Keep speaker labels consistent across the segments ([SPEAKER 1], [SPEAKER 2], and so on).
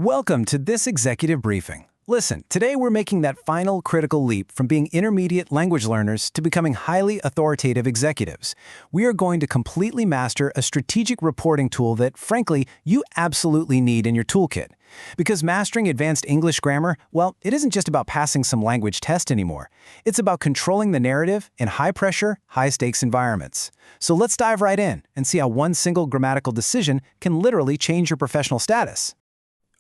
[SPEAKER 1] Welcome to this executive briefing. Listen, today we're making that final critical leap from being intermediate language learners to becoming highly authoritative executives. We are going to completely master a strategic reporting tool that, frankly, you absolutely need in your toolkit. Because mastering advanced English grammar, well, it isn't just about passing some language test anymore. It's about controlling the narrative in high-pressure, high-stakes environments. So let's dive right in and see how one single grammatical decision can literally change your professional status.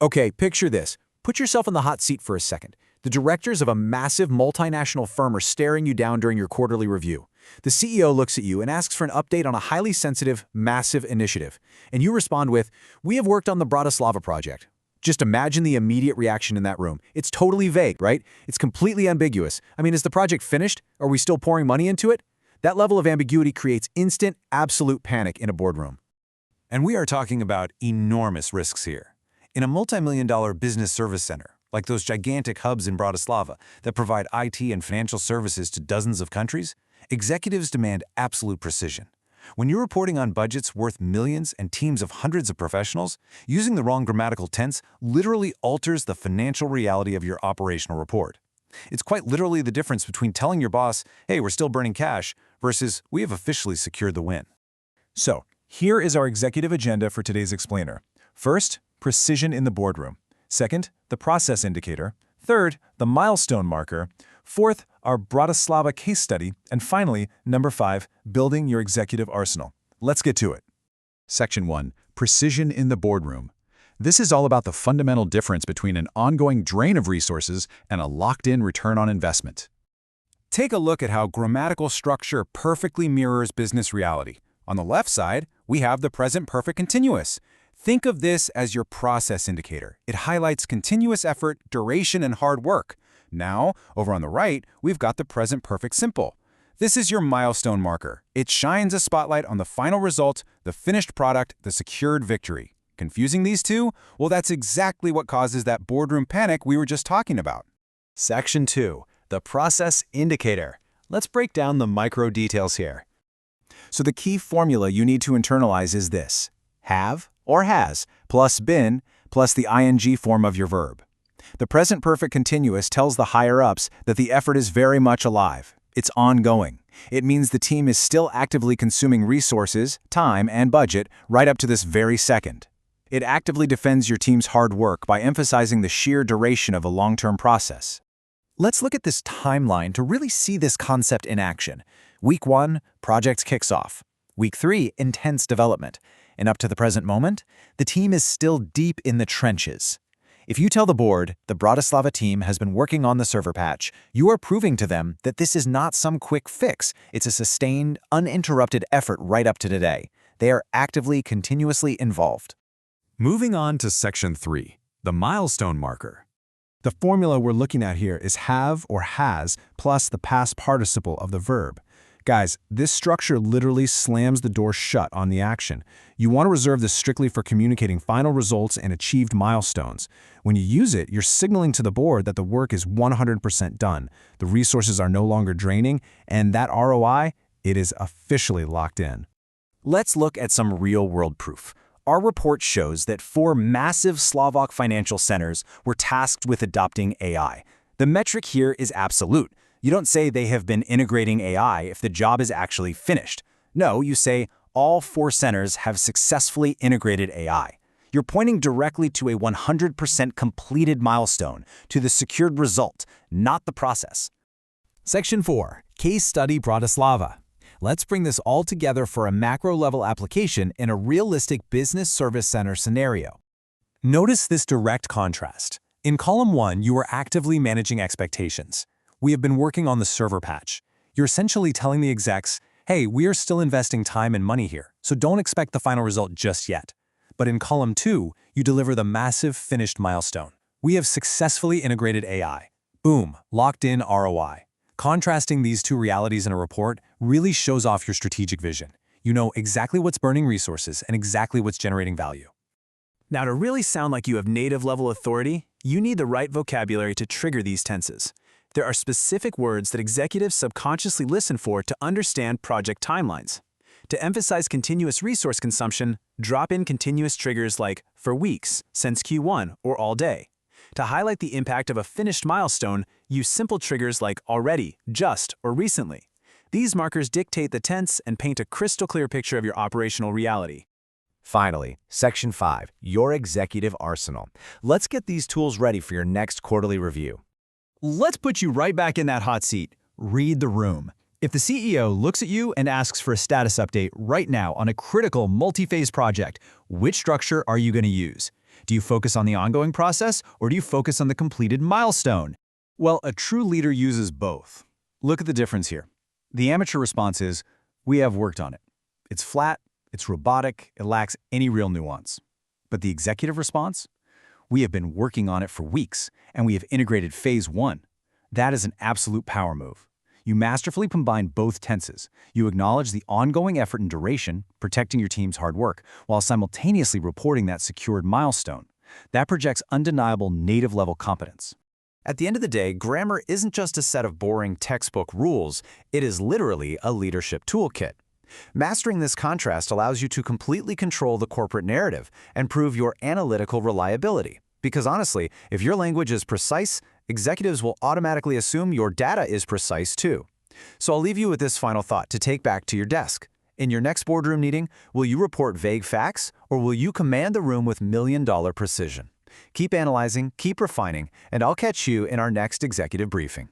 [SPEAKER 2] Okay, picture this. Put yourself in the hot seat for a second. The directors of a massive multinational firm are staring you down during your quarterly review. The CEO looks at you and asks for an update on a highly sensitive, massive initiative. And you respond with, "We have worked on the Bratislava project." Just imagine the immediate reaction in that room. It's totally vague, right? It's completely ambiguous. I mean, is the project finished? Are we still pouring money into it? That level of ambiguity creates instant, absolute panic in a boardroom.
[SPEAKER 3] And we are talking about enormous risks here. In a multi-million-dollar business service center, like those gigantic hubs in Bratislava that provide IT and financial services to dozens of countries, executives demand absolute precision. When you're reporting on budgets worth millions and teams of hundreds of professionals, using the wrong grammatical tense literally alters the financial reality of your operational report. It's quite literally the difference between telling your boss, "Hey, we're still burning cash," versus, "We have officially secured the win."
[SPEAKER 4] So, here is our executive agenda for today's explainer. First, precision in the boardroom. Second, the process indicator. Third, the milestone marker. Fourth, our Bratislava case study. And finally, number 5, building your executive arsenal. Let's get to it. Section 1, precision in the boardroom. This is all about the fundamental difference between an ongoing drain of resources and a locked-in return on investment.
[SPEAKER 3] Take a look at how grammatical structure perfectly mirrors business reality. On the left side, we have the present perfect continuous. Think of this as your process indicator. It highlights continuous effort, duration, and hard work. Now, over on the right, we've got the present perfect simple. This is your milestone marker. It shines a spotlight on the final result, the finished product, the secured victory. Confusing these two? Well, that's exactly what causes that boardroom panic we were just talking about.
[SPEAKER 1] Section 2, the process indicator. Let's break down the micro details here. So the key formula you need to internalize is this: have or has plus been plus the ing form of your verb. The present perfect continuous tells the higher-ups that the effort is very much alive. It's ongoing. It means the team is still actively consuming resources, time, and budget right up to this very second. It actively defends your team's hard work by emphasizing the sheer duration of a long-term process. Let's look at this timeline to really see this concept in action. Week 1, project kicks off. Week 3, intense development. And up to the present moment, the team is still deep in the trenches. If you tell the board the Bratislava team has been working on the server patch, you are proving to them that this is not some quick fix. It's a sustained, uninterrupted effort right up to today. They are actively, continuously involved.
[SPEAKER 3] Moving on to Section 3, the milestone marker.
[SPEAKER 4] The formula we're looking at here is have or has plus the past participle of the verb. Guys, this structure literally slams the door shut on the action. You want to reserve this strictly for communicating final results and achieved milestones. When you use it, you're signaling to the board that the work is 100% done, the resources are no longer draining, and that ROI, it is officially locked in.
[SPEAKER 1] Let's look at some real-world proof. Our report shows that 4 massive Slovak financial centers were tasked with adopting AI. The metric here is absolute. You don't say they have been integrating AI if the job is actually finished. No, you say all 4 centers have successfully integrated AI. You're pointing directly to a 100% completed milestone, to the secured result, not the process.
[SPEAKER 2] Section 4, Case Study Bratislava. Let's bring this all together for a macro-level application in a realistic business service center scenario.
[SPEAKER 4] Notice this direct contrast. In column 1, you are actively managing expectations. We have been working on the server patch. You're essentially telling the execs, hey, we are still investing time and money here, so don't expect the final result just yet. But in column 2, you deliver the massive finished milestone. We have successfully integrated AI. Boom, locked in ROI. Contrasting these two realities in a report really shows off your strategic vision. You know exactly what's burning resources and exactly what's generating value.
[SPEAKER 1] Now, to really sound like you have native-level authority, you need the right vocabulary to trigger these tenses. There are specific words that executives subconsciously listen for to understand project timelines.
[SPEAKER 2] To emphasize continuous resource consumption, drop in continuous triggers like for weeks, since Q1, or all day. To highlight the impact of a finished milestone, use simple triggers like already, just, or recently. These markers dictate the tense and paint a crystal clear picture of your operational reality.
[SPEAKER 1] Finally, Section 5, your executive arsenal. Let's get these tools ready for your next quarterly review.
[SPEAKER 5] Let's put you right back in that hot seat. Read the room. If the CEO looks at you and asks for a status update right now on a critical multi-phase project, which structure are you going to use? Do you focus on the ongoing process, or do you focus on the completed milestone?
[SPEAKER 2] Well, a true leader uses both. Look at the difference here. The amateur response is, we have worked on it. It's flat, it's robotic, it lacks any real nuance. But the executive response? We have been working on it for weeks, and we have integrated phase 1. That is an absolute power move. You masterfully combine both tenses. You acknowledge the ongoing effort and duration, protecting your team's hard work, while simultaneously reporting that secured milestone. That projects undeniable native-level competence.
[SPEAKER 1] At the end of the day, grammar isn't just a set of boring textbook rules, it is literally a leadership toolkit. Mastering this contrast allows you to completely control the corporate narrative and prove your analytical reliability. Because honestly, if your language is precise, executives will automatically assume your data is precise too. So I'll leave you with this final thought to take back to your desk. In your next boardroom meeting, will you report vague facts, or will you command the room with million-dollar precision? Keep analyzing, keep refining, and I'll catch you in our next executive briefing.